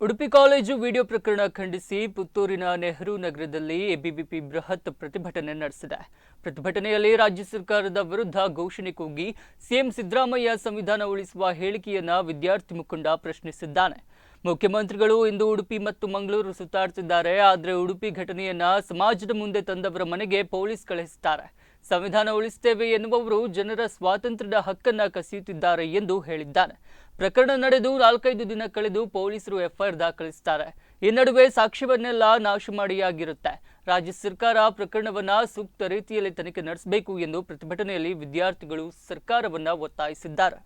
Udupi college video ಪ್ರಕರಣ ಖಂಡಿಸಿ ಪುತ್ತೂರಿನ ನೆಹರು ನಗರದಲ್ಲಿ ಎಬಿವಿಪಿ ಬೃಹತ್ ಪ್ರತಿಭಟನೆ ನಡೆಸಿದೆ. ಪ್ರತಿಭಟನೆಯಲ್ಲಿ ರಾಜ್ಯ ಸರ್ಕಾರದ ವಿರುದ್ಧ ಘೋಷಣೆ ಕೂಗಿ ಸಿಎಂ ಸಿದ್ದರಾಮಯ್ಯ ಸಂವಿಧಾನ ಉಳಿಸುವ ಹೇಳಿಕೆಯನ್ನ ವಿದ್ಯಾರ್ಥಿ ಮುಖಂಡ ಪ್ರಶ್ನಿಸಿದ್ದಾನೆ. ಮುಖ್ಯಮಂತ್ರಿಗಳು ಇಂದು ಉಡುಪಿ ಮತ್ತು ಮಂಗಳೂರು ಸುತ್ತಾಡುತ್ತಿದ್ದಾರೆ. ಆದರೆ ಉಡುಪಿ ಘಟನೆಯನ್ನ ಸಮಾಜದ ಮುಂದೆ ತಂದವರ ಮನೆಗೆ ಪೊಲೀಸ್ ಕಳುಹಿಸುತ್ತಾರೆ. ಸಂವಿಧಾನ ಉಳಿಸುತ್ತೇವೆ ಎನ್ನುವವರು ಜನರ ಸ್ವಾತಂತ್ರ್ಯದ ಹಕ್ಕನ್ನ ಕಸಿಯುತ್ತಿದ್ದಾರೆ ಎಂದು ಹೇಳಿದ್ದಾನೆ. ಪ್ರಕರಣ ನಡೆದು 4-5 ದಿನ ಕಳೆದು ಪೊಲೀಸರು ಎಫ್ಐಆರ್ ದಾಖಲಿಸುತ್ತಾರೆ. ಈ ನಡುವೆ ಸಾಕ್ಷ್ಯವನ್ನೆಲ್ಲ ನಾಶ ಮಾಡಿಯಾಗಿರುತ್ತೆ. ರಾಜ್ಯ ಸರ್ಕಾರ ಪ್ರಕರಣವನ್ನ ಸೂಕ್ತ ರೀತಿಯಲ್ಲಿ ತನಿಖೆ ನಡೆಸಬೇಕು ಎಂದು ಪ್ರತಿಭಟನೆಯಲ್ಲಿ ವಿದ್ಯಾರ್ಥಿಗಳು ಸರ್ಕಾರವನ್ನ ಒತ್ತಾಯಿಸಿದ್ದಾರೆ.